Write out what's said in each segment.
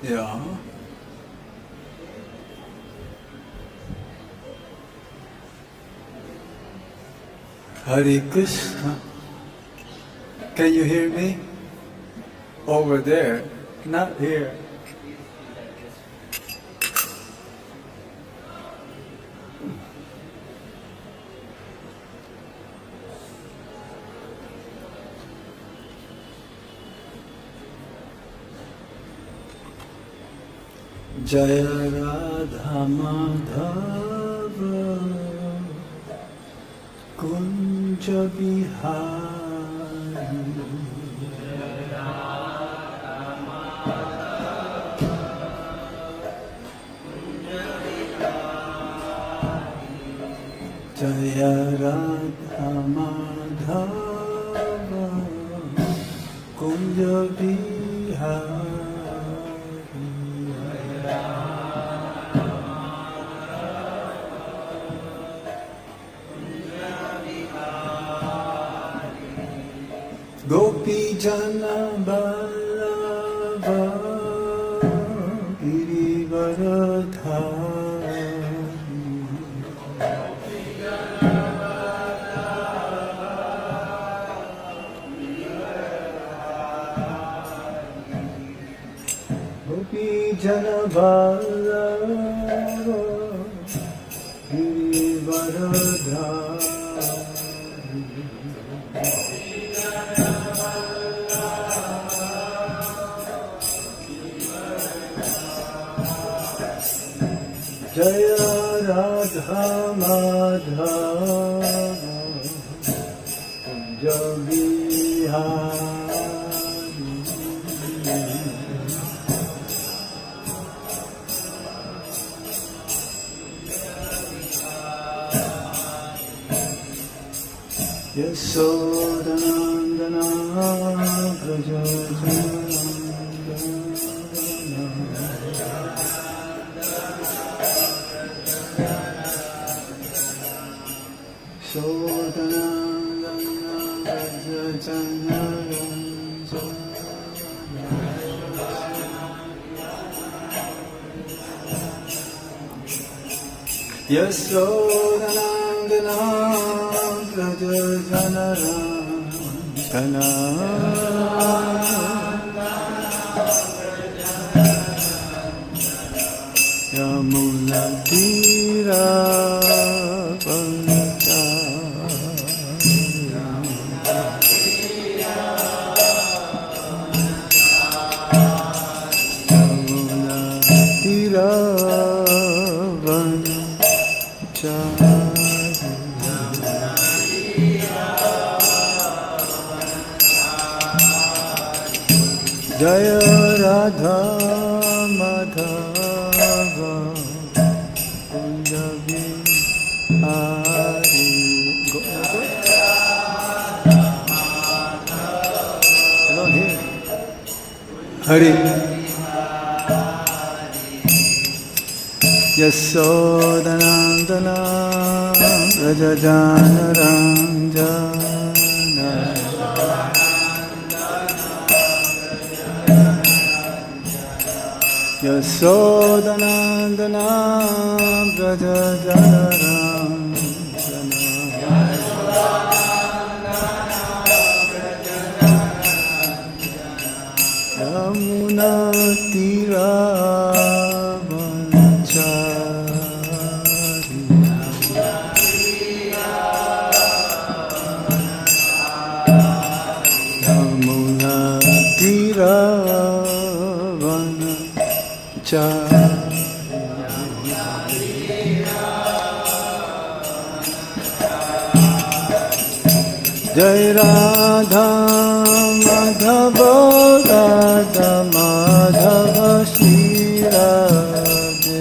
Yeah. Hare Kṛṣṇa. Can you hear me? Over there, not here. Jaya Radha Madhava Kunja Bihari Jaya Radha Madhava Kunja Bihari Gopi Jana Ballava Gopi Jana Ballava Jaya Radha Madhava Kunja Bihari Yasodhanandana Braja Yasodhanandana Braja Janardana Yamuna Tira Jaya Radha Madhava Kunja Bihari Hello here Hare Yasodhanandana Braja Janardana Yasodhanandana Braja Janardana Yamuna Tira Yamuna Tira Jai Radha Madhava Radha Madhava Shri Radhe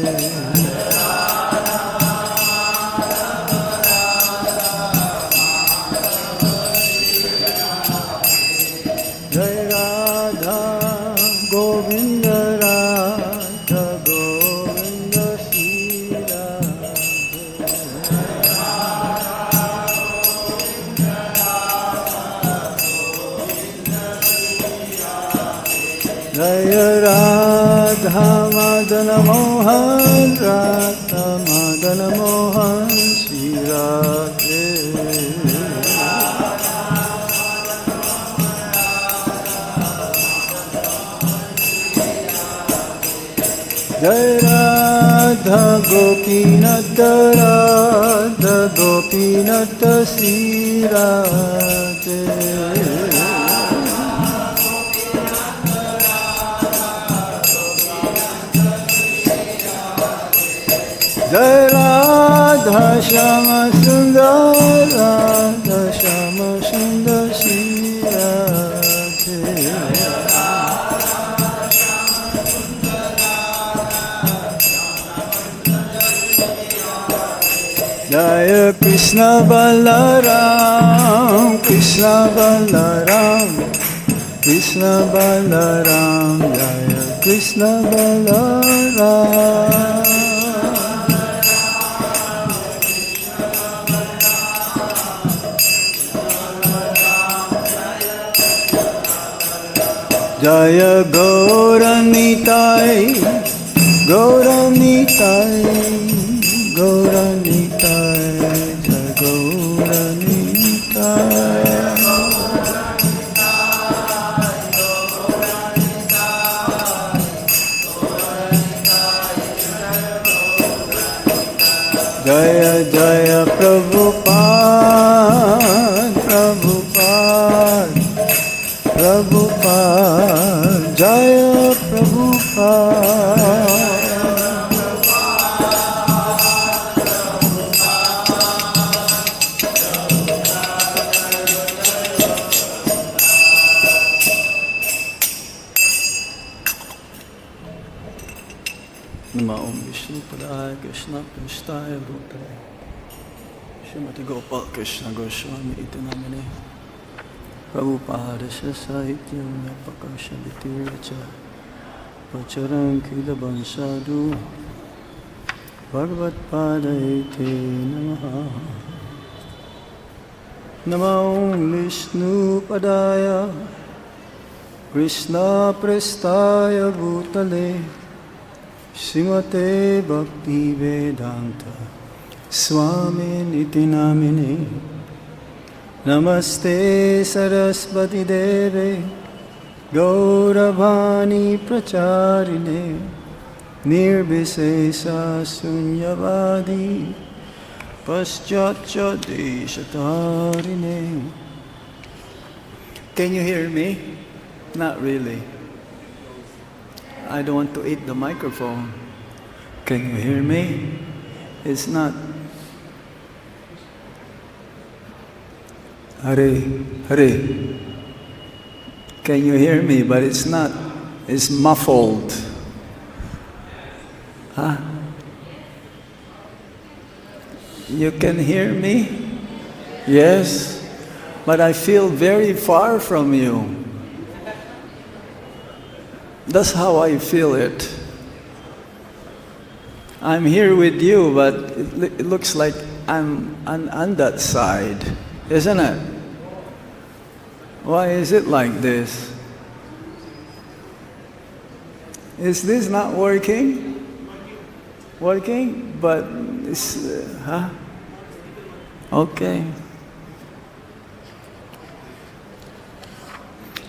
Jai Radha Govinda Radha Govinda Shri Radhe Jai Jaya Radha Madana Mohan Radha Madana Mohan Shri Radhe. Jai Radha Gopinatha Radha Gopinatha Shri Radhe. Jai Radha Shama Sundar Radha Shama Sundar Shri Radhe. Jaya Krishna Balaram, Krishna Balaram, Krishna Balaram, Jaya Krishna Balaram. Jaya Gauranitai, Gauranitai, Gauranitai, Jaya Gauranitai. Jaya Jaya Prabhupada, Prabhupada, Prabhupada, Jaya Prabhupada. Nama Om Vishnu Padaya Krishna Prasthaya Bhutale Srimati Gopal Krishna Goswami Iti Namine Prabhupada Sahityam Yapakasha Vitiracha Vacharan Kilaban Sadhu Bhagavat Padayate Namaha. Nama Om Vishnu Padaya Krishna Prasthaya Bhutale Srimate Bhakti Vedanta Swami Niti Namine Namaste Saraswati Deve Gauravani Pracharine Nirbhisesa Sunyavadi Paschatya Deshatarine. Can you hear me? Not really. I don't want to eat the microphone. Can you hear me? It's not. Hare, Hare. Can you hear me? But it's not. It's muffled. Huh? You can hear me? Yes. But I feel very far from you. That's how I feel it. I'm here with you, but it looks like I'm on that side, isn't it? Why is it like this? Is this not working? Working? But it's, huh? Okay.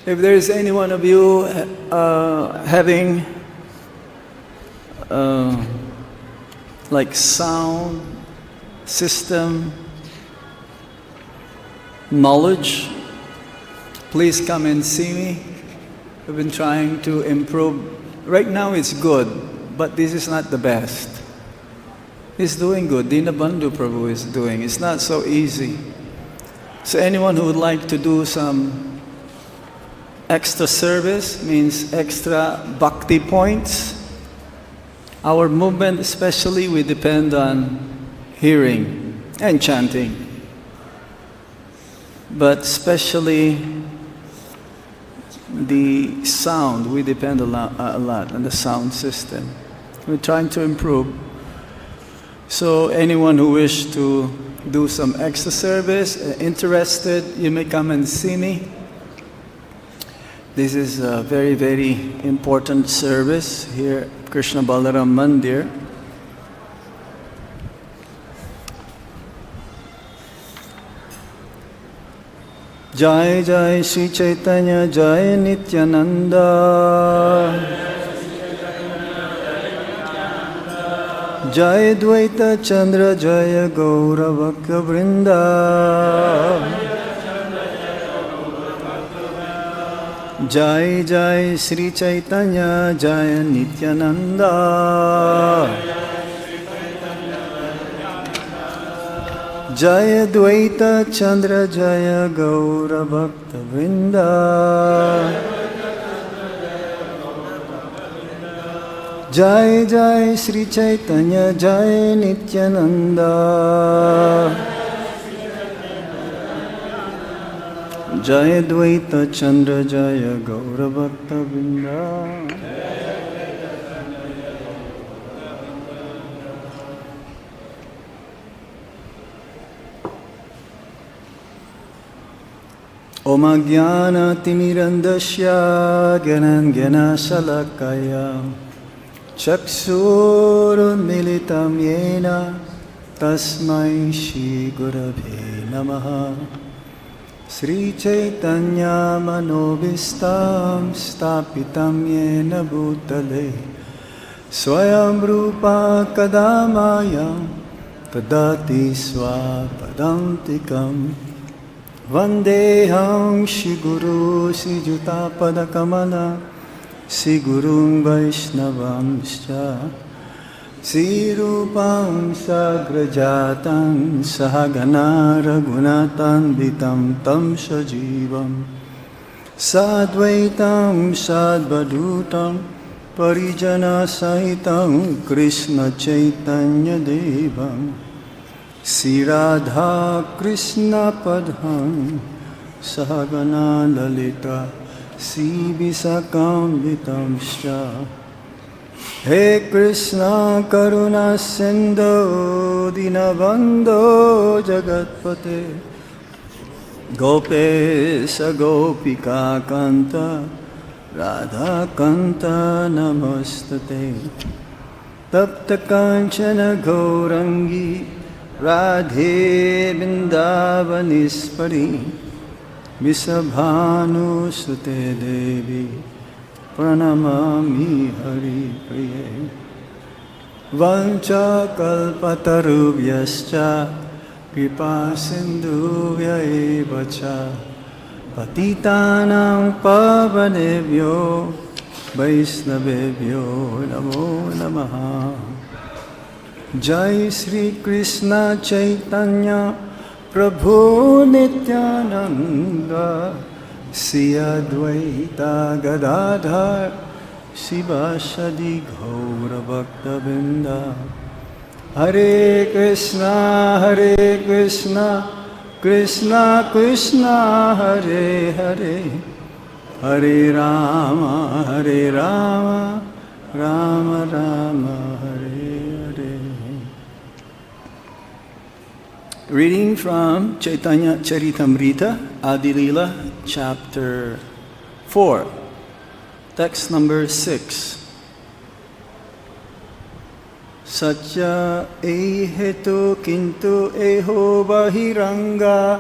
If there is any one of you having like sound system knowledge, please come and see me. We've been trying to improve. Right now it's good, but this is not the best. It's doing good. Dinabandhu Prabhu is doing. It's not so easy. So anyone who would like to do some extra service, means extra bhakti points. Our movement especially, we depend on hearing and chanting. But especially the sound, we depend a lot on the sound system. We're trying to improve. So anyone who wishes to do some extra service, interested, you may come and see me. This is a very, very important service here at Krishna Balaram Mandir. Jai Jai Sri Caitanya Jai Nityananda. Jai Dvaita Chandra Jaya Gaura Bhakta Vrinda. Jai Jai Sri Caitanya Jaya Nityananda. Jaya Dvaita Chandra Jaya Gaura Bhakta Vrinda. Jai Jai Sri Caitanya Jaya Nityananda. Jaya Dvaita Chandra Jaya Gaura Bhakta Vrinda. Om Ajnana Timirandasya Gyananjana Salakaya Chaksurunmilitam Yena Tasmai Shri Gurave Namaha. Sri Caitanya Manobhistam Stapitam Yena Bhutale Swayam Rupa Kadamayam Tadati Swapadantikam Vandeham Shri Guru Sri Jutapada Kamala Sri Gurung Vaishnavamscha Sri Rupam Sagrajatan Sahagana Raghunatan Vitam Tam Sajivam Sadvaitam Sadvadutam Parijana Sahitam Krishna Chaitanya Devam Sri Radha Krishna Padham Sahagana Lalita Sri Visakam Vitamscha. Hare Kṛṣṇa Karuna Sindhu Dinabandho Jagatpate Gopesha Gopika Kanta Radha Kanta Namastate Tapta Kanchana Gaurangi Radhe Vindavanispari Visabhanu Sute Devi Pranamami Hari Priye. Vancha kalpatarubhyascha kripa sindhuvya evacha patitanam pavanebhyo vaisnavebhyo namo namaha. Jai Sri Krishna Chaitanya Prabhu Nityananda Sri Advaita Gadadhar Sivasadi Gaura Bhakta Vrinda. Hare Kṛṣṇa Hare Kṛṣṇa Krishna Krishna Hare Hare Hare Rama Rama Rama Hare Hare. Reading from Chaitanya Charitamrita, Adilila, chapter 4, text number 6. Satya hetu kintu eho bahiraṅga.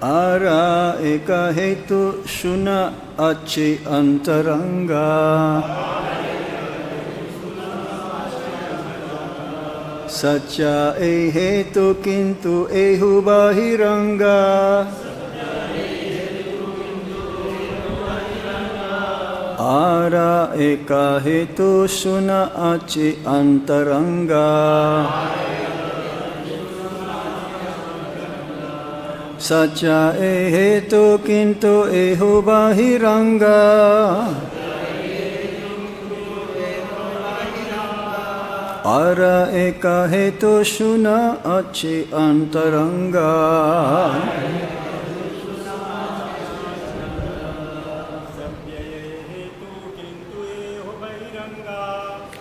Ara eka hetu śuna āche antaraṅga. Satya hetu kintu eho bahiraṅga. Ara eka hetu śuna āche antaraṅga. Satya hetu kintu eho bahiraṅga. Ara eka hetu śuna āche antaraṅga.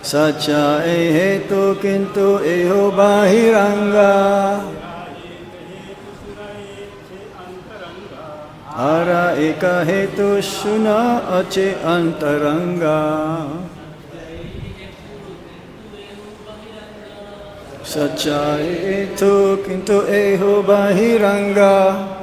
Satya hetu kintu eho bahiraṅga. Ara eka hetu śuna āche antaraṅga. Satya hetu kintu bahiraṅga.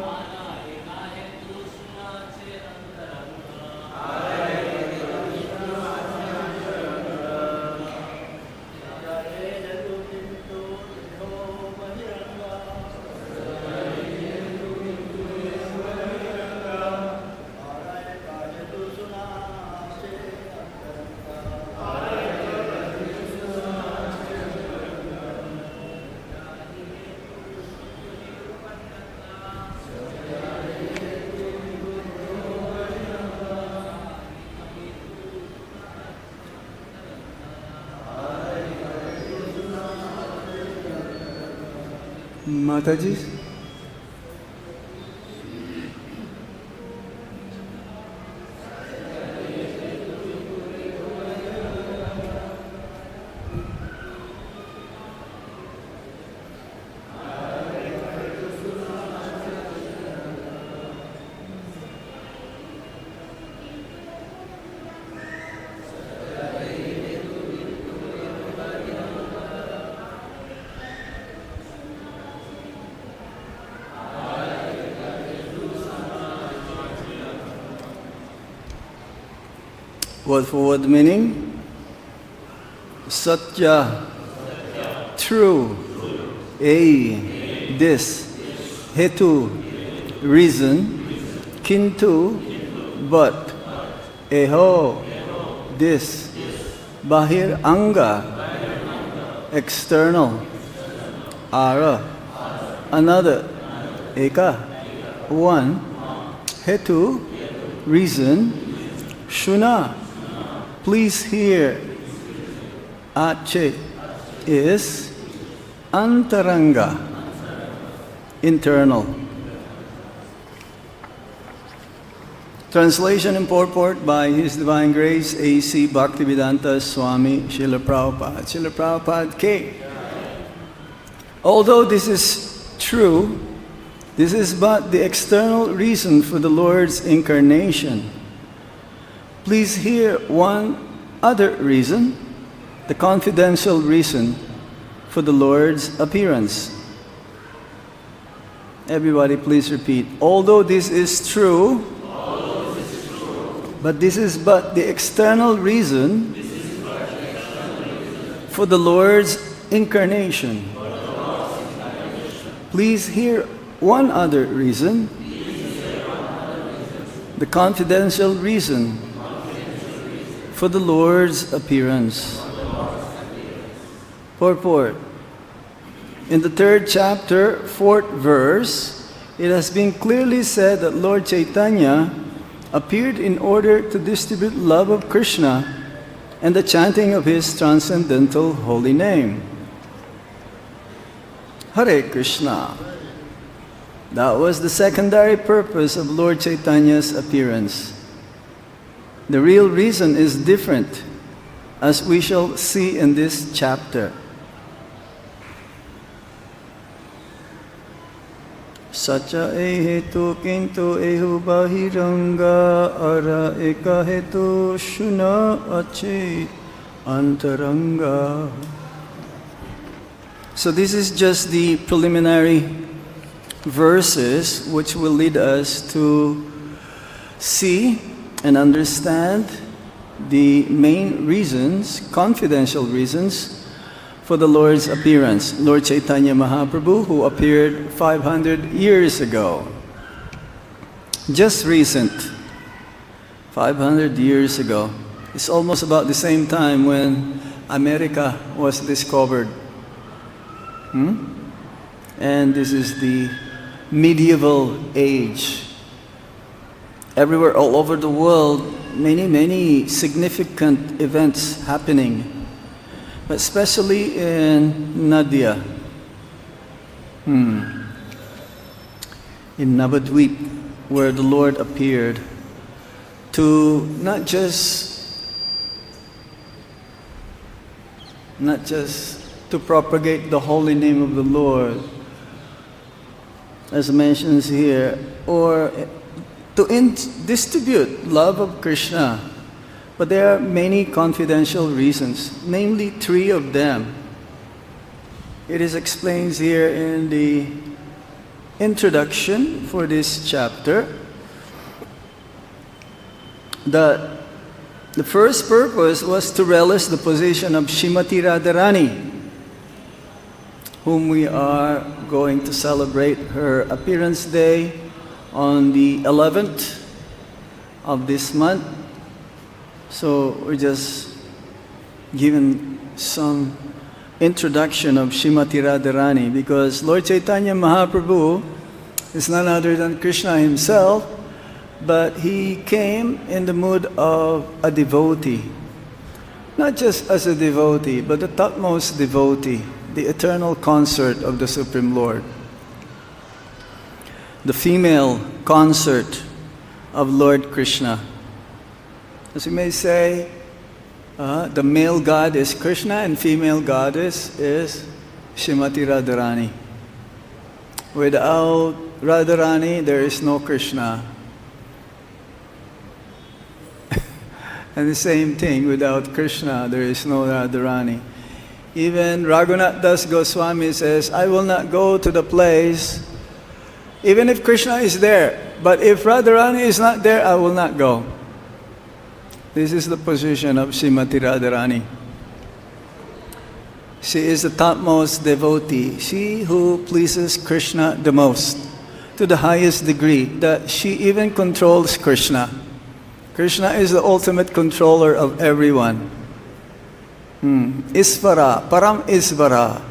Mataji? Word for word meaning? Satya, true. This. Hetu, reason. Kintu, but. This. Bahiraṅga, external. Ara, another. Eka, one. Hetu, reason. Śuna, please hear. Āche is antaraṅga, internal. Translation and purport by His Divine Grace A.C. Bhaktivedanta Swami Srila Prabhupada. Srila Prabhupada K. Although this is true, this is but the external reason for the Lord's incarnation. Please hear one other reason, the confidential reason for the Lord's appearance. Everybody please repeat. Although this is true, but this is but the external reason for the Lord's incarnation. Please hear one other reason, the confidential reason for the Lord's appearance. Purport. In the 3rd chapter, 4th verse, it has been clearly said that Lord Caitanya appeared in order to distribute love of Krishna and the chanting of his transcendental holy name. Hare Kṛṣṇa. That was the secondary purpose of Lord Caitanya's appearance. The real reason is different, as we shall see in this chapter. Satya hetu kintu bahiraṅga ara eka hetu śuna āche antaraṅga. So this is just the preliminary verses which will lead us to see and understand the main reasons, confidential reasons, for the Lord's appearance. Lord Caitanya Mahaprabhu, who appeared 500 years ago. Just recent, 500 years ago. It's almost about the same time when America was discovered. And this is the medieval age. Everywhere, all over the world, many significant events happening. But especially in Nadia, in Navadvip, where the Lord appeared to not just to propagate the holy name of the Lord, as mentions here, or to distribute love of Krishna. But there are many confidential reasons, namely 3 of them. It is explained here in the introduction for this chapter that the first purpose was to relish the position of Srimati Radharani, whom we are going to celebrate her appearance day on the 11th of this month. So we're just giving some introduction of Srimati Radharani, because Lord Caitanya Mahaprabhu is none other than Krishna himself, but he came in the mood of a devotee. Not just as a devotee, but the topmost devotee, the eternal consort of the Supreme Lord. The female consort of Lord Krishna. As we may say, the male god is Krishna and female goddess is Srimati Radharani. Without Radharani, there is no Krishna. And the same thing, without Krishna, there is no Radharani. Even Raghunath Das Goswami says, I will not go to the place, even if Krishna is there, but if Radharani is not there, I will not go. This is the position of Srimati Radharani. She is the topmost devotee, she who pleases Krishna the most, to the highest degree, that she even controls Krishna. Krishna is the ultimate controller of everyone. Isvara, Param Isvara.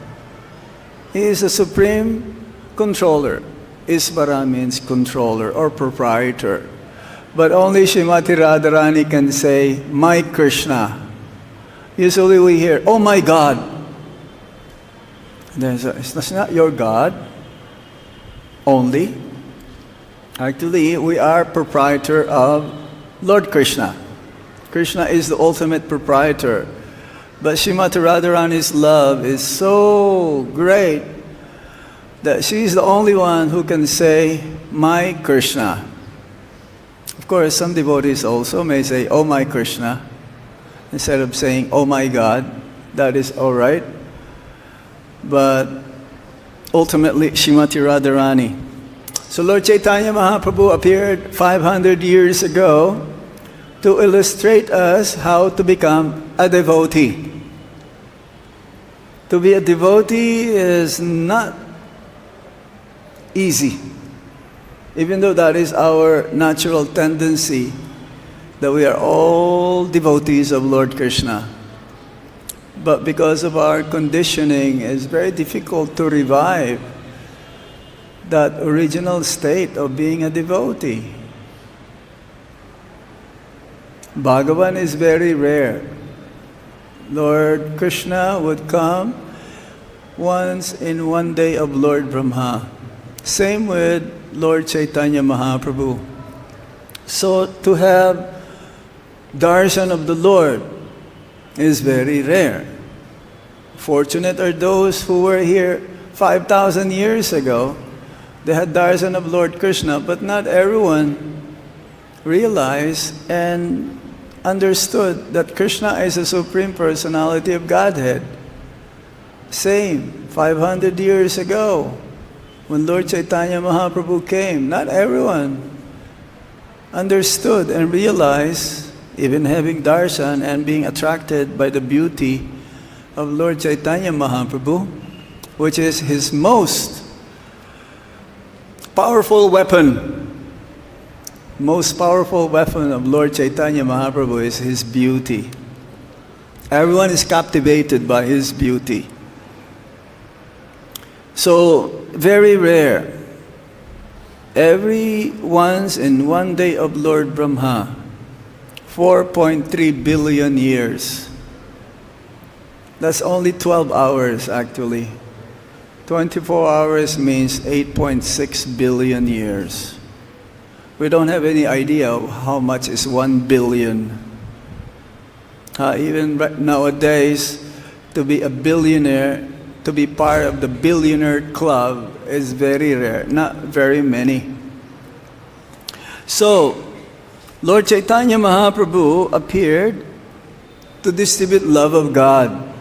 He is the supreme controller. Isvara means controller or proprietor. But only Srimati Radharani can say, my Krishna. Usually we hear, oh my God. It's not your God only. Actually, we are proprietor of Lord Krishna. Krishna is the ultimate proprietor. But Srimati Radharani's love is so great that she is the only one who can say, my Krishna. Of course, some devotees also may say, oh my Krishna, instead of saying, oh my God. That is all right. But ultimately, Srimati Radharani. So Lord Caitanya Mahaprabhu appeared 500 years ago to illustrate us how to become a devotee. To be a devotee is not easy, even though that is our natural tendency, that we are all devotees of Lord Krishna. But because of our conditioning, it's very difficult to revive that original state of being a devotee. Bhagavan is very rare. Lord Krishna would come once in one day of Lord Brahma. Same with Lord Caitanya Mahaprabhu. So to have darshan of the Lord is very rare. Fortunate are those who were here 5,000 years ago. They had darshan of Lord Krishna, but not everyone realized and understood that Krishna is the Supreme Personality of Godhead. Same, 500 years ago, when Lord Caitanya Mahaprabhu came, not everyone understood and realized, even having darshan and being attracted by the beauty of Lord Caitanya Mahaprabhu, which is his most powerful weapon. Most powerful weapon of Lord Caitanya Mahaprabhu is his beauty. Everyone is captivated by his beauty. So, very rare. Every once in one day of Lord Brahma, 4.3 billion years. That's only 12 hours actually. 24 hours means 8.6 billion years. We don't have any idea of how much is 1 billion. Even right nowadays, to be a billionaire, to be part of the billionaire club is very rare, not very many. So, Lord Caitanya Mahaprabhu appeared to distribute love of God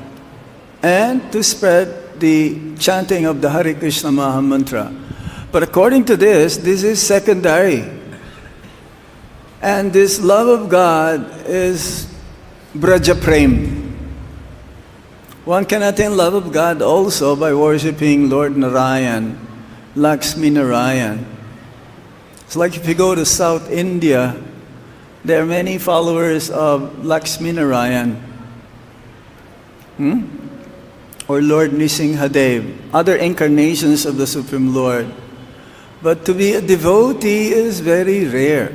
and to spread the chanting of the Hare Kṛṣṇa Maha Mantra. But according to this is secondary. And this love of God is Braja Prem. One can attain love of God also by worshipping Lord Narayan, Lakshmi Narayan. It's like if you go to South India, there are many followers of Lakshmi Narayan. Or Lord Nisinghadev, other incarnations of the Supreme Lord. But to be a devotee is very rare.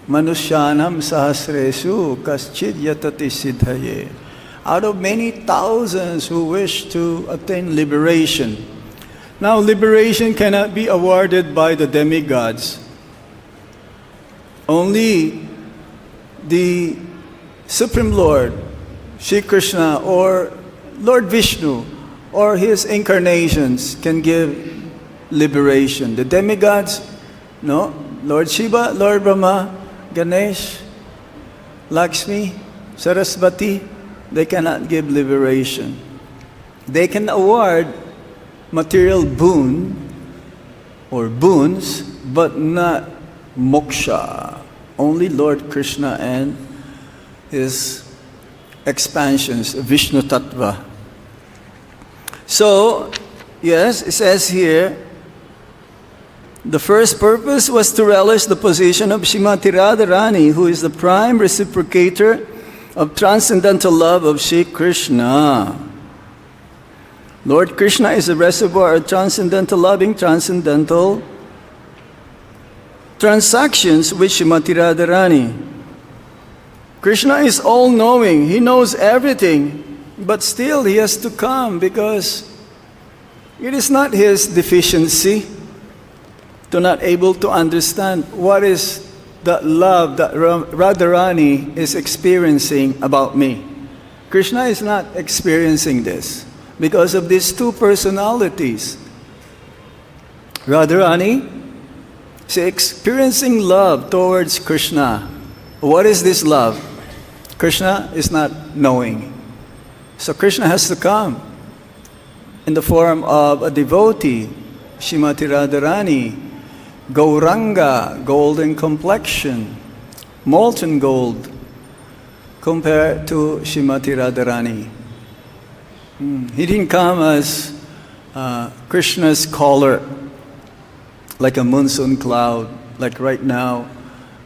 Manushyanam sahasresu kaschid yatati siddhaye. Out of many thousands who wish to attain liberation. Now, liberation cannot be awarded by the demigods. Only the Supreme Lord, Shri Krishna, or Lord Vishnu, or his incarnations can give liberation. The demigods, no. Lord Shiva, Lord Brahma, Ganesh, Lakshmi, Saraswati, they cannot give liberation. They can award material boon or boons, but not moksha. Only Lord Krishna and his expansions, Vishnu Tattva. So, yes, it says here, the first purpose was to relish the position of Srimati Radharani, who is the prime reciprocator of transcendental love of Shri Krishna. Lord Krishna is a reservoir of transcendental loving, transcendental transactions with Srimati Radharani. Krishna is all-knowing. He knows everything, but still he has to come because it is not his deficiency to not able to understand what is the love that Radharani is experiencing about me. Krishna is not experiencing this because of these two personalities. Radharani is experiencing love towards Krishna. What is this love? Krishna is not knowing. So Krishna has to come in the form of a devotee, Srimati Radharani, Gauranga, golden complexion, molten gold, compared to Srimati Radharani. He didn't come as Krishna's caller, like a monsoon cloud, like right now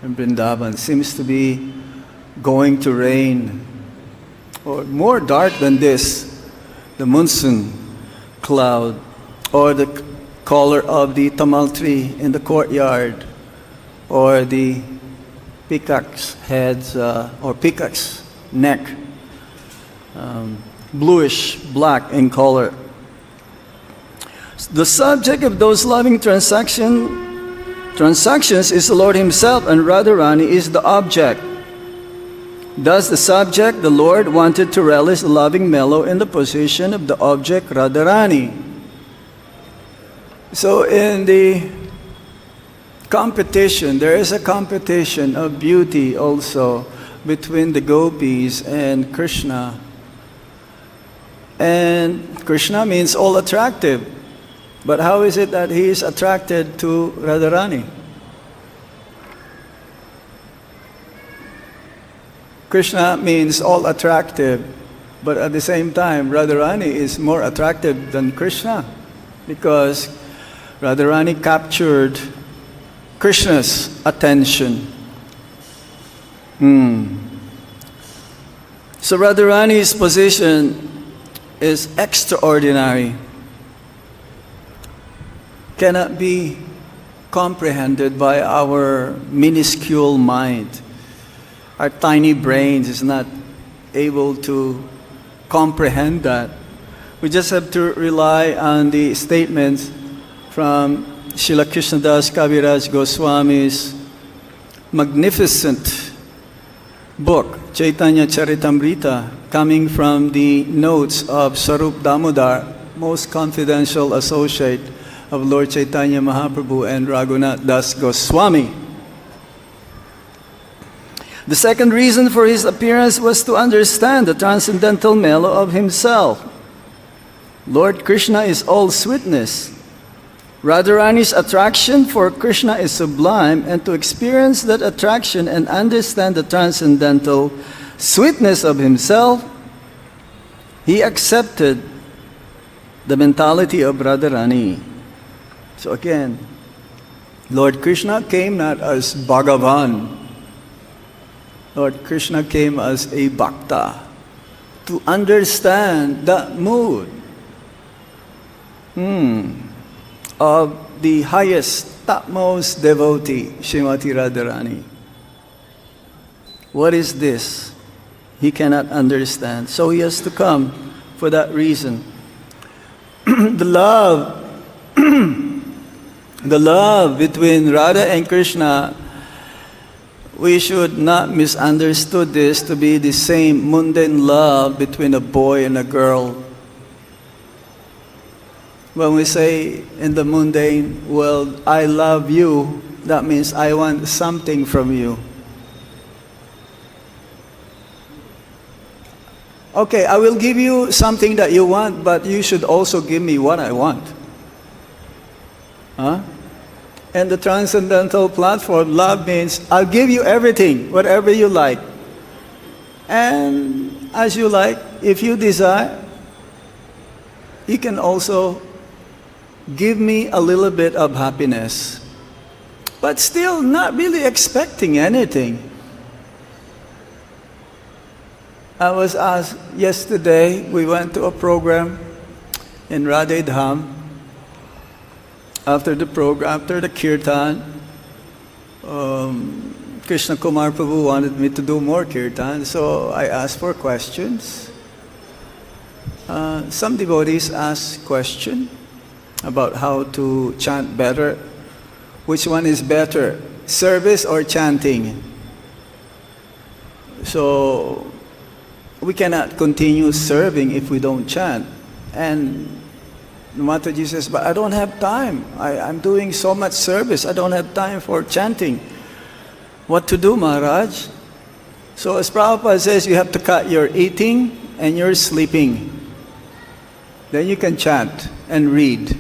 in Vrindavan. Seems to be going to rain, or more dark than this, the monsoon cloud, or the color of the tamal tree in the courtyard, or the peacock's heads, or peacock's neck, bluish black in color. The subject of those loving transactions is the Lord Himself, and Radharani is the object. Thus the subject, the Lord, wanted to relish the loving mellow in the position of the object Radharani. So in the competition, there is a competition of beauty also between the gopis and Krishna. And Krishna means all attractive. But how is it that he is attracted to Radharani? Krishna means all attractive, but at the same time, Radharani is more attractive than Krishna because Radharani captured Krishna's attention. So Radharani's position is extraordinary, cannot be comprehended by our minuscule mind. Our tiny brains is not able to comprehend that. We just have to rely on the statements from Srila Krishnadas Kaviraj Goswami's magnificent book, Chaitanya Charitamrita, coming from the notes of Sarup Damodar, most confidential associate of Lord Caitanya Mahaprabhu and Raghunath Das Goswami. The second reason for his appearance was to understand the transcendental mellow of himself. Lord Krishna is all sweetness. Radharani's attraction for Krishna is sublime, and to experience that attraction and understand the transcendental sweetness of himself, he accepted the mentality of Radharani. So again, Lord Krishna came not as Bhagavan. Lord Krishna came as a bhakta to understand that mood of the highest, topmost devotee, Srimati Radharani. What is this? He cannot understand. So he has to come for that reason. The love between Radha and Krishna, we should not misunderstood this to be the same mundane love between a boy and a girl. When we say in the mundane world, I love you, that means I want something from you. Okay, I will give you something that you want, but you should also give me what I want. Huh? And the transcendental platform, love means I'll give you everything, whatever you like. And as you like, if you desire, you can also give me a little bit of happiness. But still not really expecting anything. I was asked yesterday, we went to a program in Radhe Dham. After the program, after the kirtan, Krishna Kumar Prabhu wanted me to do more kirtan, so I asked for questions. Some devotees asked questions about how to chant better. Which one is better, service or chanting? So we cannot continue serving if we don't chant. And Mataji says, but I don't have time. I'm doing so much service. I don't have time for chanting. What to do, Maharaj? So as Prabhupada says, you have to cut your eating and your sleeping. Then you can chant and read.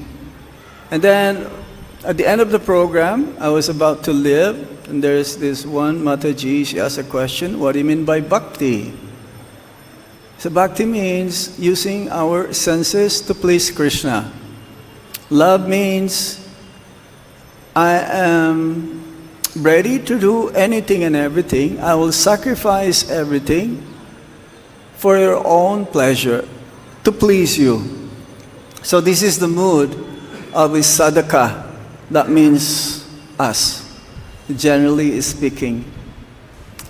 And then at the end of the program, I was about to leave, and there's this one Mataji, she asked a question, what do you mean by Bhakti? So Bhakti means using our senses to please Krishna. Love means I am ready to do anything and everything. I will sacrifice everything for your own pleasure, to please you. So this is the mood of a sadhaka. That means us, generally speaking.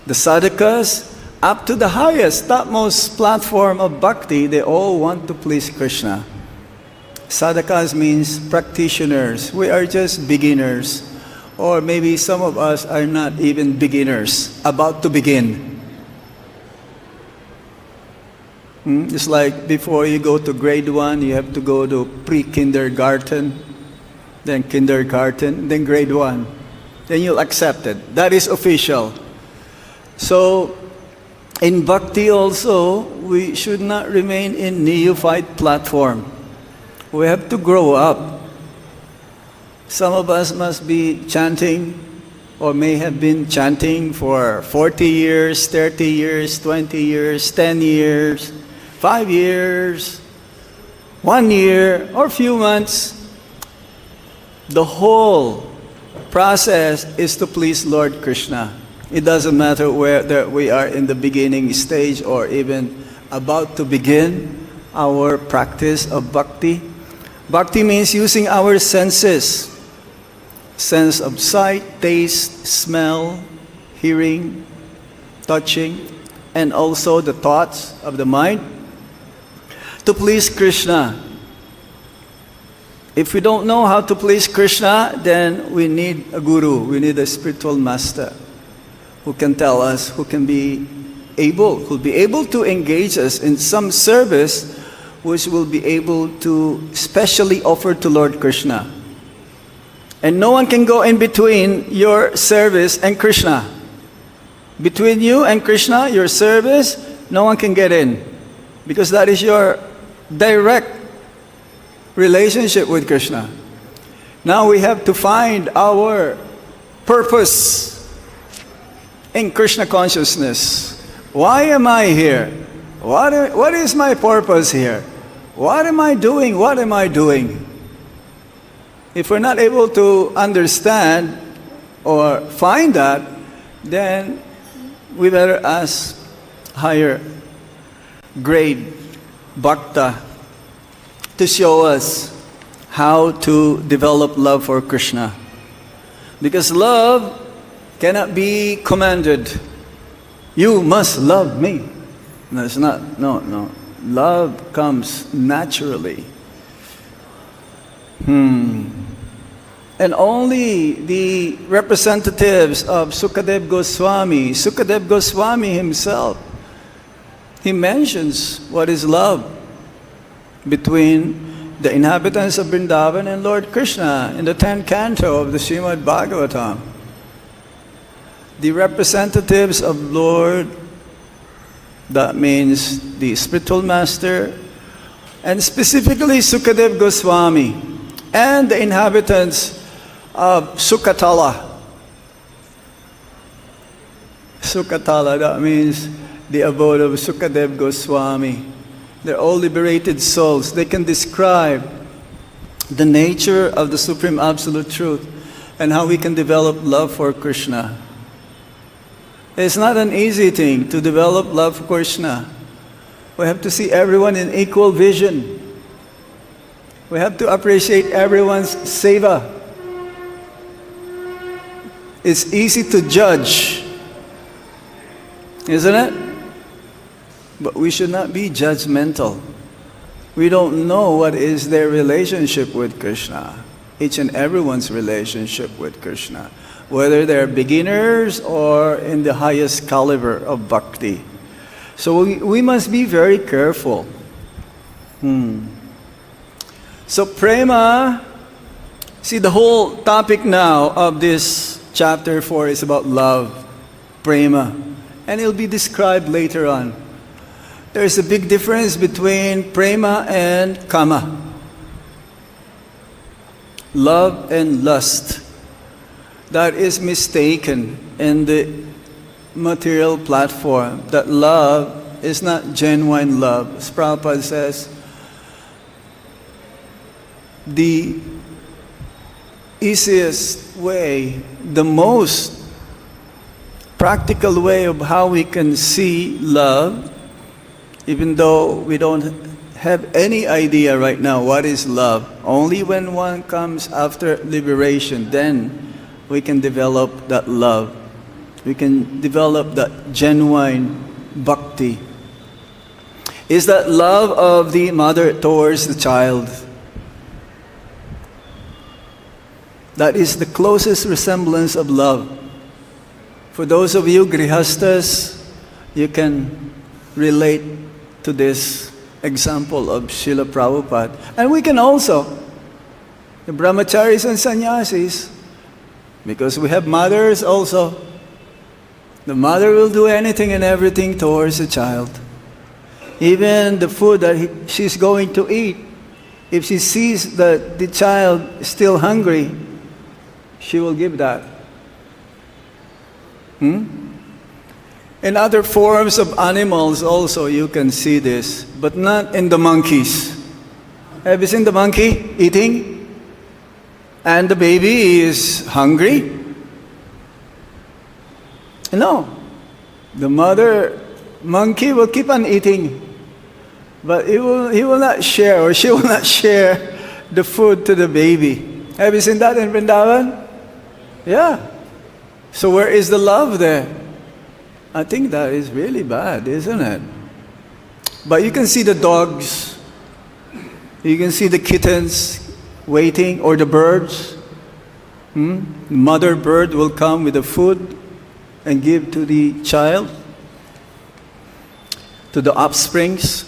The sadhakas, up to the highest, topmost platform of bhakti, they all want to please Krishna. Sadhakas means practitioners. We are just beginners. Or maybe some of us are not even beginners, about to begin. It's like before you go to grade 1, you have to go to pre-kindergarten, then kindergarten, then grade 1. Then you'll accept it. That is official. So, in bhakti also, we should not remain in neophyte platform. We have to grow up. Some of us must be chanting, or may have been chanting for 40 years, 30 years, 20 years, 10 years, 5 years, 1 year, or few months. The whole process is to please Lord Krishna. It doesn't matter whether we are in the beginning stage or even about to begin our practice of bhakti. Bhakti means using our senses. Sense of sight, taste, smell, hearing, touching, and also the thoughts of the mind to please Krishna. If we don't know how to please Krishna, then we need a guru, we need a spiritual master who can tell us, who'll be able to engage us in some service which will be able to specially offer to Lord Krishna. And no one can go in between your service and Krishna. Between you and Krishna, your service, no one can get in. Because that is your direct relationship with Krishna. Now we have to find our purpose in Krishna consciousness. Why am I here? What is my purpose here? What am I doing? What am I doing? If we're not able to understand or find that, then we better ask higher grade Bhakta to show us how to develop love for Krishna. Because love cannot be commanded. You must love me. No, it's not. No. Love comes naturally. And only the representatives of Sukadev Goswami himself, he mentions what is love between the inhabitants of Vrindavan and Lord Krishna in the 10th canto of the Srimad Bhagavatam. The representatives of Lord, that means the spiritual master, and specifically Sukadev Goswami, and the inhabitants of Sukatala. Sukatala, that means the abode of Sukadev Goswami. They're all liberated souls. They can describe the nature of the Supreme Absolute Truth and how we can develop love for Krishna. It's not an easy thing to develop love for Krishna. We have to see everyone in equal vision. We have to appreciate everyone's seva. It's easy to judge, isn't it? But we should not be judgmental. We don't know what is their relationship with Krishna. Each and everyone's relationship with Krishna, whether they're beginners or in the highest caliber of bhakti. So we must be very careful. So prema, see, the whole topic now of this chapter 4 is about love, prema, and it'll be described later on. There's a big difference between prema and kama. Love and lust. That is mistaken in the material platform, that love is not genuine love. As Prabhupada says, the easiest way, the most practical way of how we can see love, even though we don't have any idea right now what is love, only when one comes after liberation, then we can develop that love. We can develop that genuine bhakti. Is that love of the mother towards the child. That is the closest resemblance of love. For those of you grihastas, you can relate to this example of Srila Prabhupada. And we can also, the brahmacharis and sannyasis, because we have mothers also. The mother will do anything and everything towards the child. Even the food that she's going to eat, if she sees that the child is still hungry, she will give that. In other forms of animals also you can see this, but not in the monkeys. Have you seen the monkey eating? And the baby is hungry? No. The mother monkey will keep on eating, but he will not share, or she will not share the food to the baby. Have you seen that in Vrindavan? Yeah. So where is the love there? I think that is really bad, isn't it? But you can see the dogs, you can see the kittens waiting, or the birds. The mother bird will come with the food and give to the child, to the offsprings.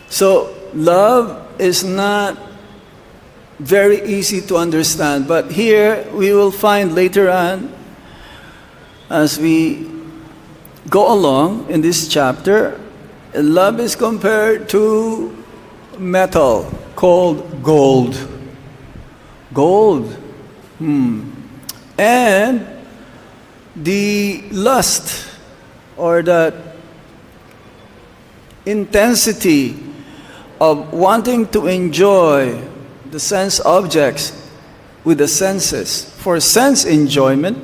So love is not very easy to understand, but here we will find later on, as we go along in this chapter, love is compared to metal called gold. Gold. And the lust or the intensity of wanting to enjoy the sense objects with the senses for sense enjoyment,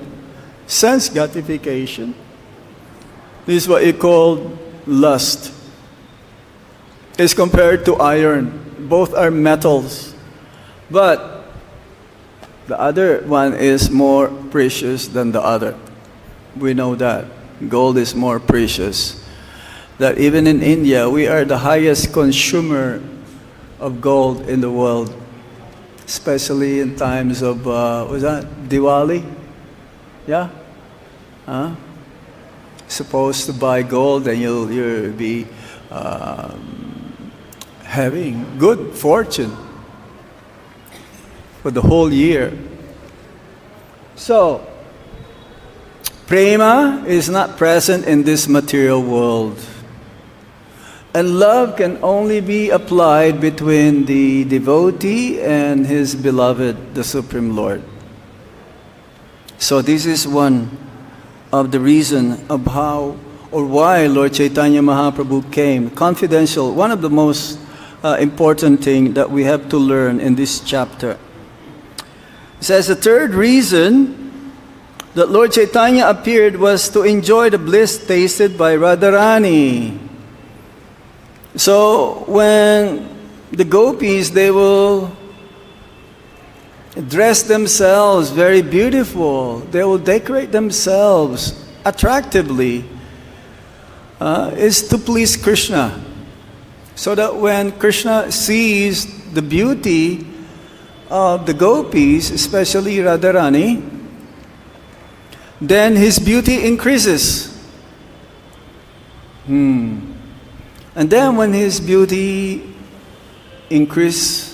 sense gratification, this is what you call lust. It's compared to iron. Both are metals. But the other one is more precious than the other. We know that. Gold is more precious. That even in India, we are the highest consumer of gold in the world. Especially in times of, what's that? Diwali? Yeah? Supposed to buy gold and you'll be having good fortune for the whole year. So, prema is not present in this material world. And love can only be applied between the devotee and his beloved, the Supreme Lord. So this is one of the reason of how or why Lord Caitanya Mahaprabhu came. Confidential, one of the most important thing that we have to learn in this chapter. It says the third reason that Lord Caitanya appeared was to enjoy the bliss tasted by Radharani. So when the gopis, they will dress themselves very beautiful, they will decorate themselves attractively, is to please Krishna. So that when Krishna sees the beauty of the gopis, especially Radharani, then his beauty increases. And then when his beauty increases,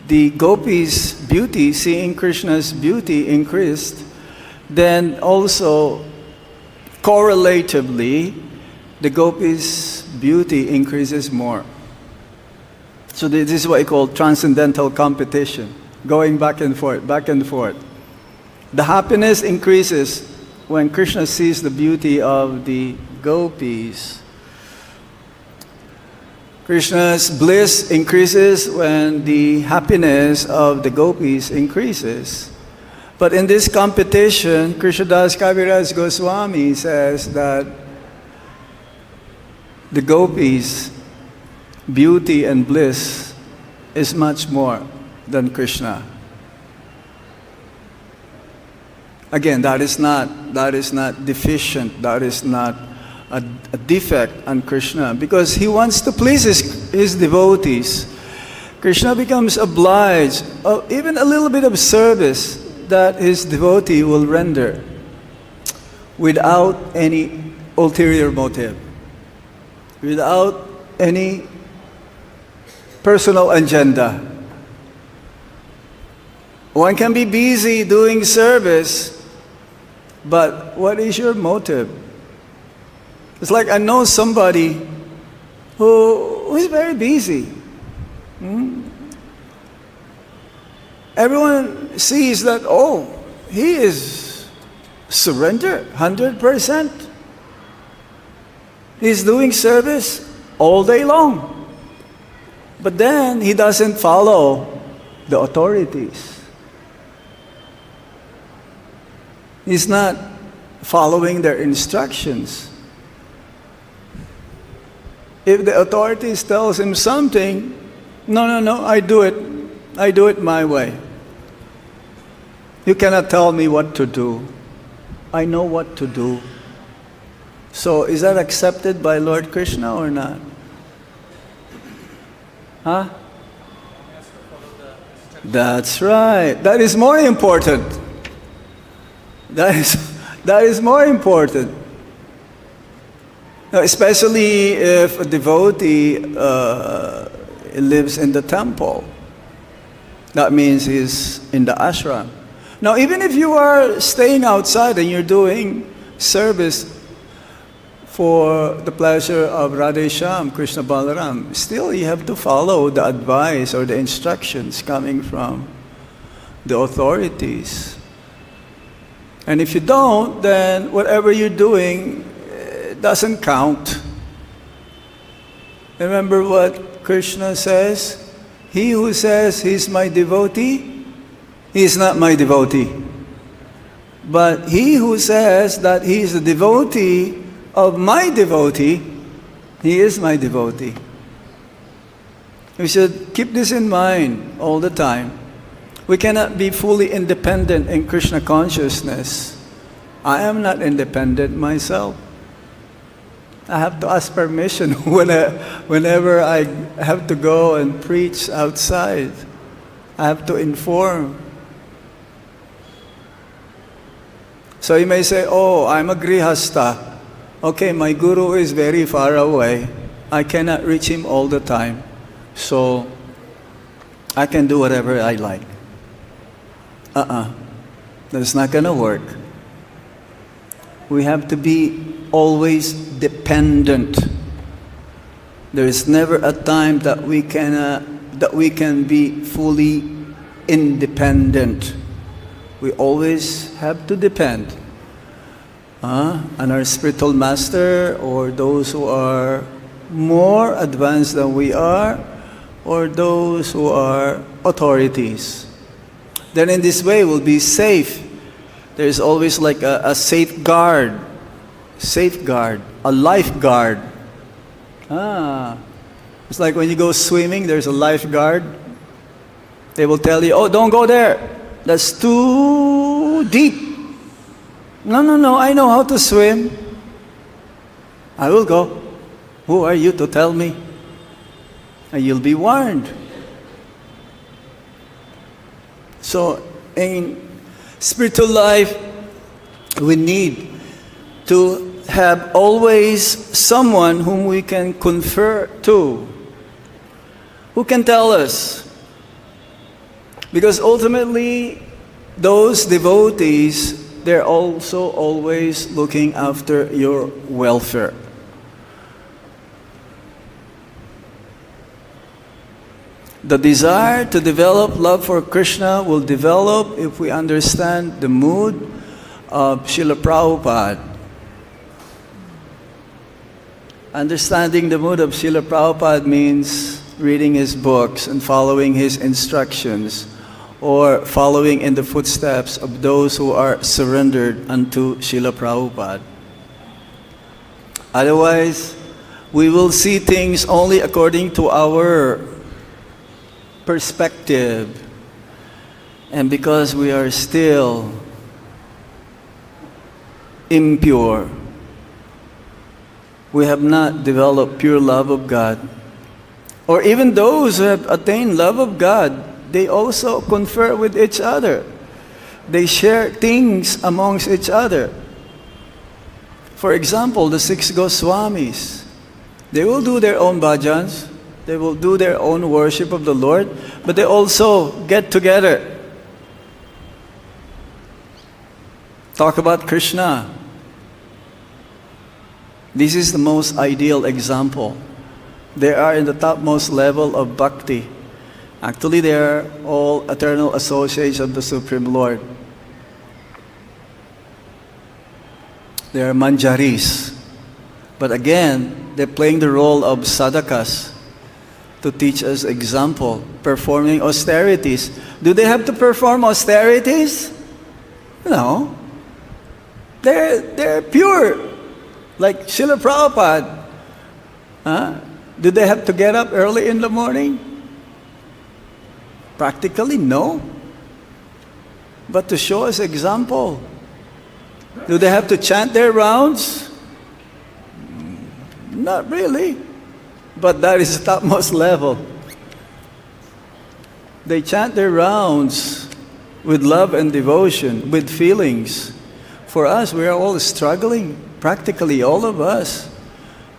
the gopis' beauty, seeing Krishna's beauty increased, then also correlatively, the gopis' beauty increases more. So this is what I call transcendental competition, going back and forth, back and forth. The happiness increases when Krishna sees the beauty of the gopis. Krishna's bliss increases when the happiness of the gopis increases. But in this competition, Krishnadas Kaviraj Goswami says that the gopis' beauty and bliss is much more than Krishna. Again, that is not deficient, that is not a defect on Krishna, because he wants to please his devotees. Krishna becomes obliged, even a little bit of service that his devotee will render without any ulterior motive, without any personal agenda. One can be busy doing service, but what is your motive? It's like I know somebody who is very busy. Everyone sees that, oh, he is surrendered 100%. He's doing service all day long. But then he doesn't follow the authorities. He's not following their instructions. If the authorities tells him something, no, I do it my way. You cannot tell me what to do. I know what to do. So is that accepted by Lord Krishna or not? Huh? That's right. That is more important. That is more important. Now, especially if a devotee lives in the temple. That means he's in the ashram. Now, even if you are staying outside and you're doing service for the pleasure of Radhesham, Krishna Balaram, still you have to follow the advice or the instructions coming from the authorities. And if you don't, then whatever you're doing doesn't count. Remember what Krishna says? He who says he's my devotee, he is not my devotee. But he who says that he is a devotee of my devotee, he is my devotee. We should keep this in mind all the time. We cannot be fully independent in Krishna consciousness. I am not independent myself. I have to ask permission whenever I have to go and preach outside. I have to inform. So you may say, oh, I'm a grihasta. Okay, my guru is very far away. I cannot reach him all the time. So I can do whatever I like. That's not going to work. We have to be always dependent. There is never a time that we can be fully independent. We always have to depend on our spiritual master, or those who are more advanced than we are, or those who are authorities. Then in this way we'll be safe. There's always like a safeguard, a lifeguard. It's like when you go swimming, there's a lifeguard. They will tell you, oh, don't go there. That's too deep. No, I know how to swim. I will go. Who are you to tell me? And you'll be warned. So in spiritual life, we need to have always someone whom we can confer to, who can tell us. Because ultimately, those devotees, they're also always looking after your welfare. The desire to develop love for Krishna will develop if we understand the mood of Srila Prabhupada. Understanding the mood of Srila Prabhupada means reading his books and following his instructions, or following in the footsteps of those who are surrendered unto Srila Prabhupada. Otherwise, we will see things only according to our perspective. And because we are still impure, we have not developed pure love of God. Or even those who have attained love of God, they also confer with each other. They share things amongst each other. For example, the 6 Goswamis, they will do their own bhajans, they will do their own worship of the Lord, but they also get together, talk about Krishna. This is the most ideal example. They are in the topmost level of bhakti. Actually, they are all eternal associates of the Supreme Lord. They are manjaris. But again, they're playing the role of sadhakas to teach us example, performing austerities. Do they have to perform austerities? No. They're pure. Like Srila Prabhupada. Do they have to get up early in the morning? Practically, no. But to show us example. Do they have to chant their rounds? Not really. But that is the topmost level. They chant their rounds with love and devotion, with feelings. For us, we are all struggling, practically all of us,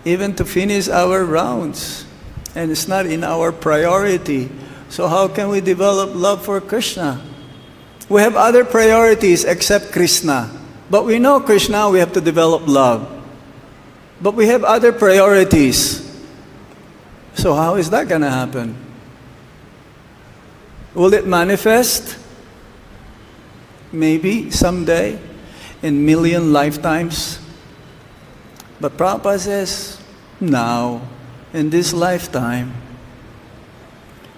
even to finish our rounds. And it's not in our priority. So how can we develop love for Krishna? We have other priorities except Krishna. But we know Krishna, we have to develop love. But we have other priorities. So how is that going to happen? Will it manifest? Maybe someday, in million lifetimes. But Prabhupada says, now, in this lifetime.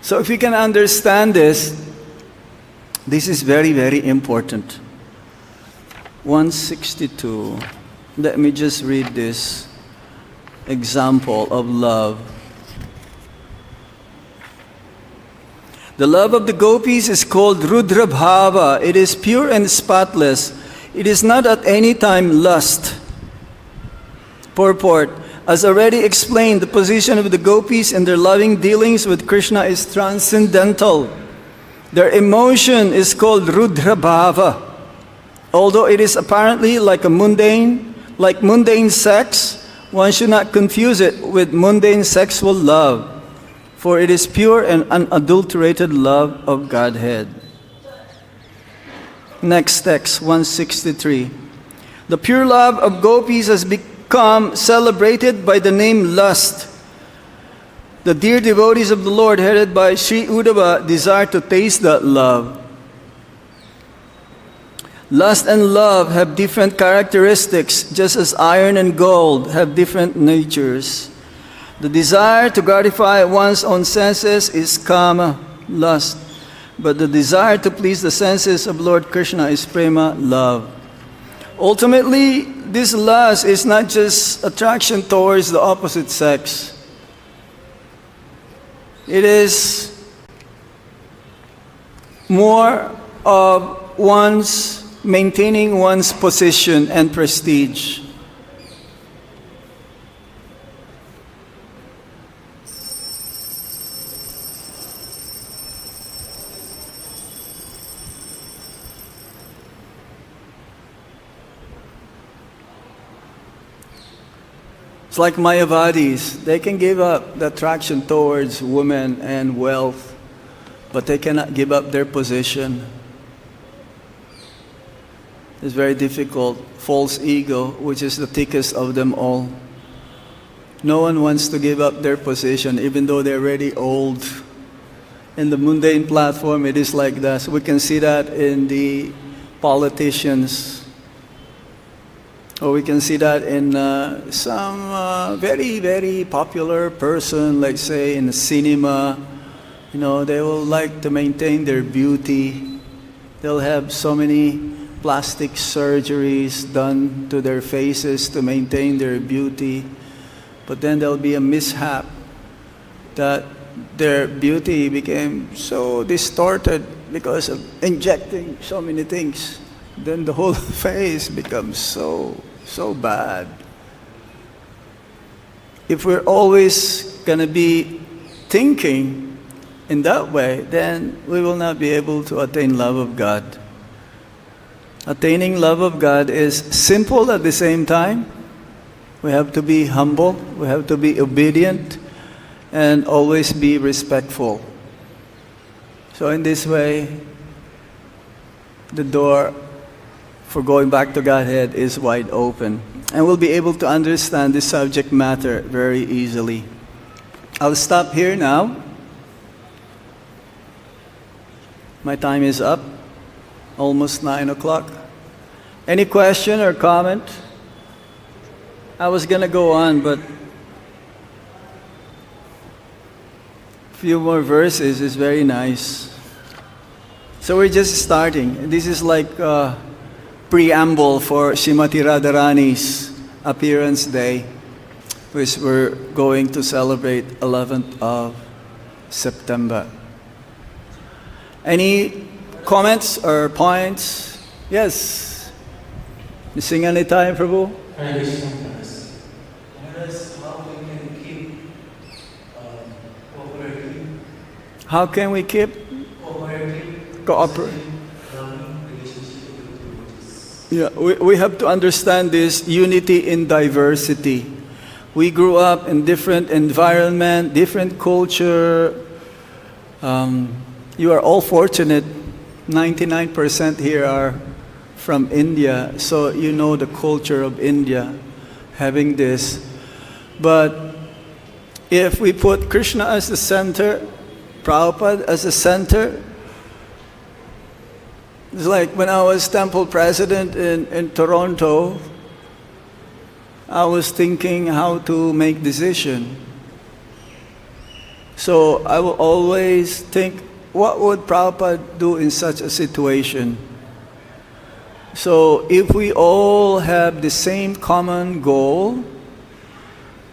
So if you can understand this is very, very important. 162. Let me just read this example of love. The love of the gopis is called Rudra Bhava. It is pure and spotless. It is not at any time lust. Purport. As already explained, the position of the gopis in their loving dealings with Krishna is transcendental. Their emotion is called Rudra Bhava. Although it is apparently like mundane sex, one should not confuse it with mundane sexual love, for it is pure and unadulterated love of Godhead. Next text, 163. The pure love of gopis has become celebrated by the name lust. The dear devotees of the Lord, headed by Sri Uddhava, desire to taste that love. Lust and love have different characteristics, just as iron and gold have different natures. The desire to gratify one's own senses is kama, lust. But the desire to please the senses of Lord Krishna is prema, love. Ultimately, this lust is not just attraction towards the opposite sex. It is more of maintaining one's position and prestige. It's like Mayavadis. They can give up the attraction towards women and wealth, but they cannot give up their position. It's very difficult. False ego, which is the thickest of them all. No one wants to give up their position, even though they're already old. In the mundane platform, it is like that. So we can see that in the politicians. Or we can see that in some very, very popular person, like say in the cinema. You know, they will like to maintain their beauty. They'll have so many plastic surgeries done to their faces to maintain their beauty. But then there'll be a mishap that their beauty became so distorted because of injecting so many things. Then the whole face becomes so bad. If we're always going to be thinking in that way, then we will not be able to attain love of God. Attaining love of God is simple at the same time. We have to be humble, we have to be obedient, and always be respectful. So in this way, the door for going back to Godhead is wide open. And we'll be able to understand this subject matter very easily. I'll stop here now. My time is up. Almost 9 o'clock. Any question or comment? I was going to go on, but a few more verses is very nice. So we're just starting. This is like a preamble for Srimati Radharani's appearance day, which we're going to celebrate 11th of September. Any comments or points? Yes. Missing any time, Prabhu? Hare Kṛṣṇa. How can we keep Cooperating. Yeah, we have to understand this unity in diversity. We grew up in different environment, different culture. You are all fortunate. 99% here are from India, so you know the culture of India having this. But if we put Krishna as the center, Prabhupada as the center, it's like when I was temple president in Toronto, I was thinking how to make decision. So I will always think, what would Prabhupada do in such a situation? So if we all have the same common goal,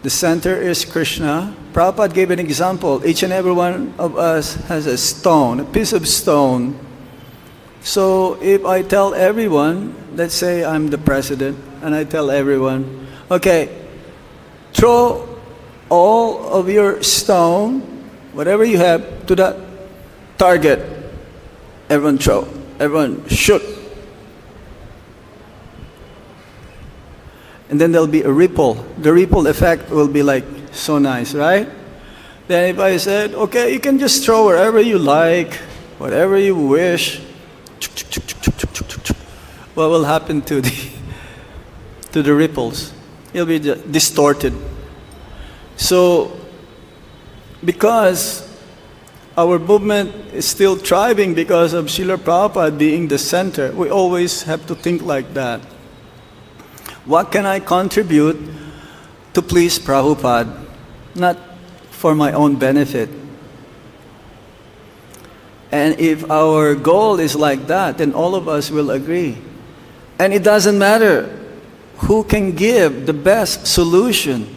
the center is Krishna. Prabhupada gave an example. Each and every one of us has a stone, a piece of stone. So if I tell everyone, let's say I'm the president, and I tell everyone, okay, throw all of your stone, whatever you have, to that target. Everyone throw, everyone shoot. And then there'll be a ripple. The ripple effect will be like so nice, right? Then if I said, okay, you can just throw wherever you like, whatever you wish, what will happen to the ripples? It'll be distorted. So, because our movement is still thriving because of Srila Prabhupada being the center, we always have to think like that. What can I contribute to please Prabhupada? Not for my own benefit. And if our goal is like that, then all of us will agree. And it doesn't matter who can give the best solution.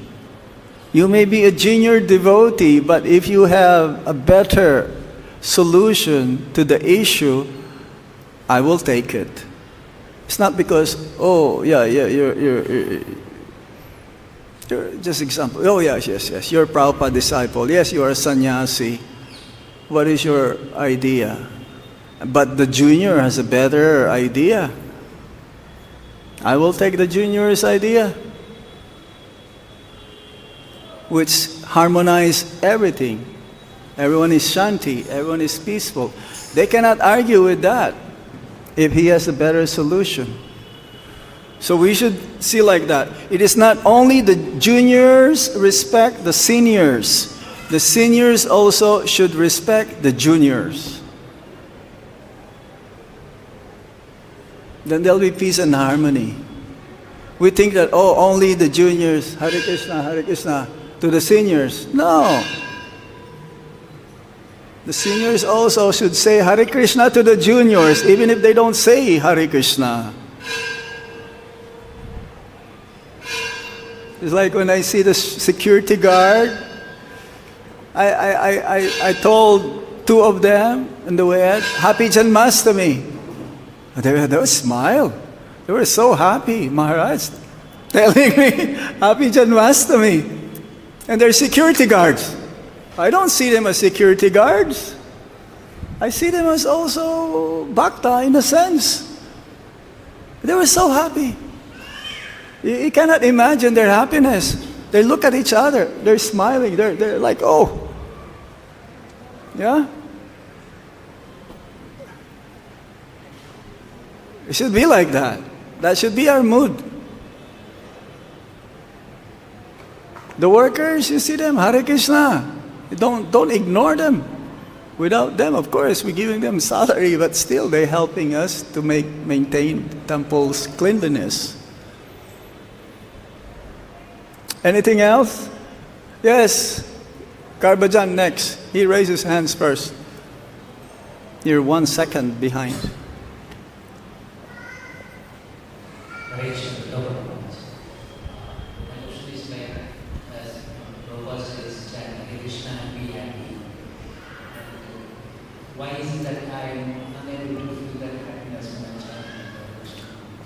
You may be a junior devotee, but if you have a better solution to the issue, I will take it. It's not because, oh, yeah, you're just example. Oh, yes, you're a Prabhupada disciple. Yes, you are a sannyasi. What is your idea? But the junior has a better idea. I will take the junior's idea, which harmonize everything. Everyone is shanti, everyone is peaceful. They cannot argue with that if he has a better solution. So we should see like that. It is not only the juniors respect the seniors. The seniors also should respect the juniors. Then there'll be peace and harmony. We think that, oh, only the juniors, Hare Kṛṣṇa, to the seniors. No. The seniors also should say Hare Kṛṣṇa to the juniors, even if they don't say Hare Kṛṣṇa. It's like when I see the security guard, I told two of them in the way, Happy Janmashtami. They would smile. They were so happy, Maharaj, telling me, Happy Janmashtami. And they're security guards. I don't see them as security guards. I see them as also bhakta in a sense. They were so happy. You cannot imagine their happiness. They look at each other. They're smiling. They're like, oh. Yeah? It should be like that. That should be our mood. The workers, you see them, Hare Kṛṣṇa. Don't ignore them. Without them, of course, we're giving them salary, but still they're helping us to maintain temple's cleanliness. Anything else? Yes. Karbajan next. He raises hands first. You're 1 second behind.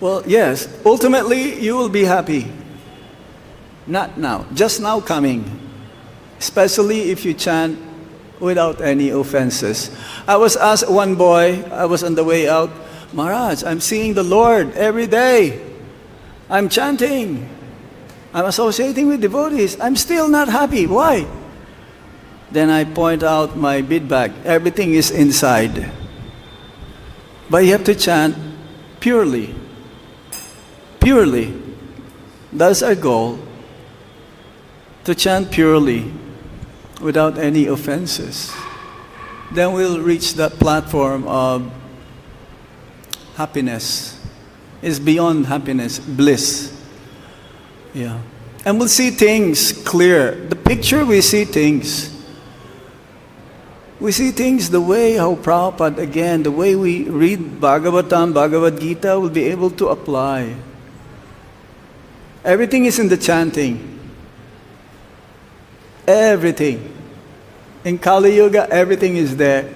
Well, yes, ultimately you will be happy. Not now, just now coming. Especially if you chant without any offenses. I was asked one boy, I was on the way out, Maharaj, I'm seeing the Lord every day. I'm chanting. I'm associating with devotees. I'm still not happy. Why? Then I point out my bead bag. Everything is inside. But you have to chant purely. purely. That's our goal. To chant purely, without any offenses. Then we'll reach that platform of happiness. It's beyond happiness, bliss. Yeah. And we'll see things clear. The picture, we see things. We see things the way how Prabhupada, again, the way we read Bhagavatam, Bhagavad Gita, will be able to apply. Everything is in the chanting. Everything. In Kali Yuga, everything is there.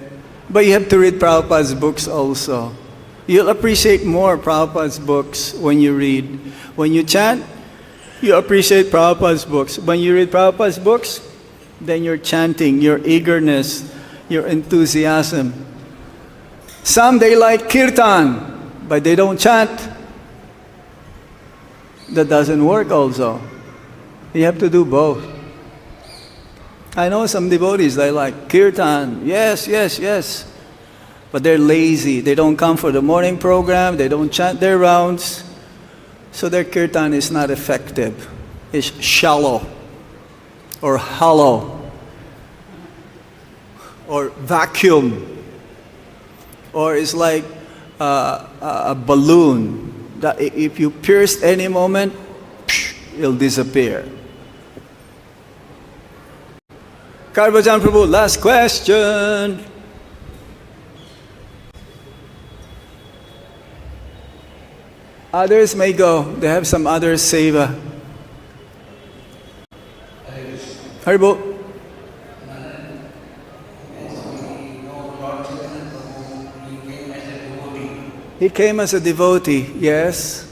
But you have to read Prabhupada's books also. You'll appreciate more Prabhupada's books when you read. When you chant, you appreciate Prabhupada's books. When you read Prabhupada's books, then your chanting, your eagerness, your enthusiasm. Some, they like kirtan, but they don't chant. That doesn't work also. You have to do both. I know some devotees, they like kirtan, yes, yes, yes. But they're lazy. They don't come for the morning program. They don't chant their rounds. So their kirtan is not effective. It's shallow or hollow or vacuum, or it's like a balloon that if you pierce any moment, it'll disappear. Karvajan Prabhu, last question. Others may go. They have some other seva. Haribo. He came as a devotee, yes.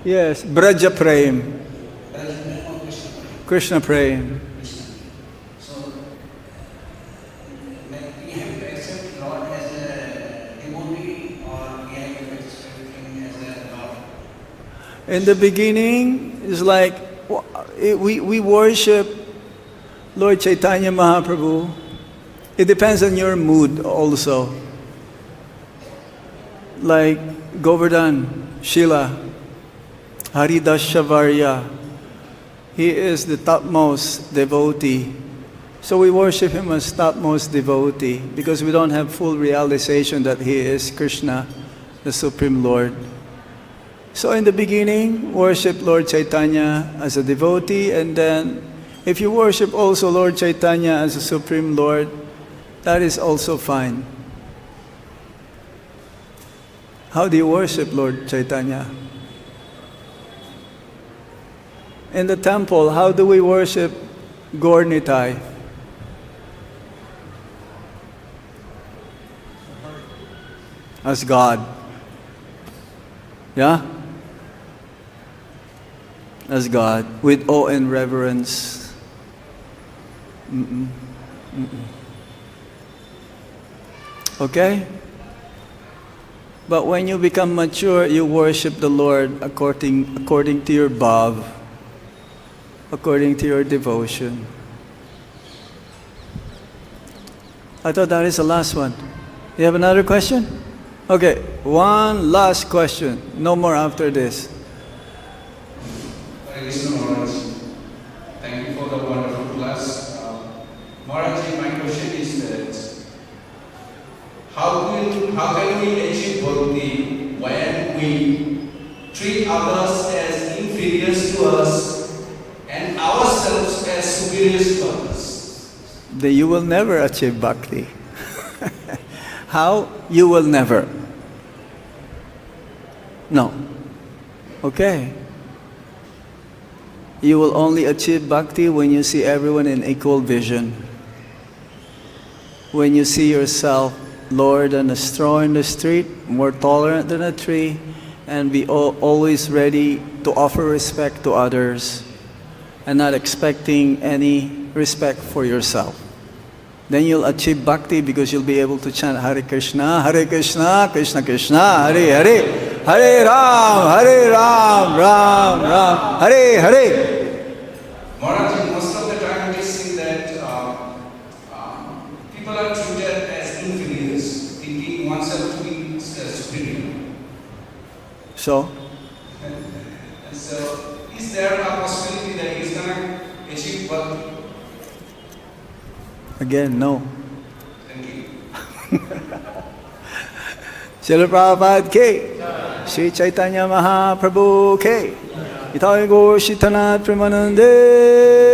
Yes, Braja Prem. Krishna Prem. In the beginning, it's like we worship Lord Caitanya Mahaprabhu. It depends on your mood also. Like Govardhan, Shila, Haridas Shavarya. He is the topmost devotee. So we worship him as topmost devotee because we don't have full realization that he is Krishna, the Supreme Lord. So in the beginning, worship Lord Caitanya as a devotee, and then if you worship also Lord Caitanya as a Supreme Lord, that is also fine. How do you worship Lord Caitanya? In the temple, how do we worship Gaur Nitai? As God. Yeah? As God, with awe and reverence. Okay? But when you become mature, you worship the Lord according to your bhav, according to your devotion. I thought that is the last one. You have another question? Okay, one last question. No more after this. Hare Kṛṣṇa Maharaj. Thank you for the wonderful class. Maharaj, my question is that how can we achieve Bhakti when we treat others as inferiors to us and ourselves as superiors to others? Then you will never achieve Bhakti. How? You will never. No. Okay. You will only achieve Bhakti when you see everyone in equal vision. When you see yourself lower than a straw in the street, more tolerant than a tree, and be always ready to offer respect to others and not expecting any respect for yourself. Then you'll achieve Bhakti because you'll be able to chant Hare Kṛṣṇa, Hare Kṛṣṇa, Krishna Krishna, Hare Hare, Hare Ram, Ram Ram, Hare Hare. Maharaj, most of the time we see that people are treated as inferiors, thinking oneself to be superior. So, And so, is there a possibility that he's gonna achieve bhakti? again, no. Thank you. Srila Prabhupada K. Sri Chaitanya Mahaprabhu K. Itai Go Shitanath Premanande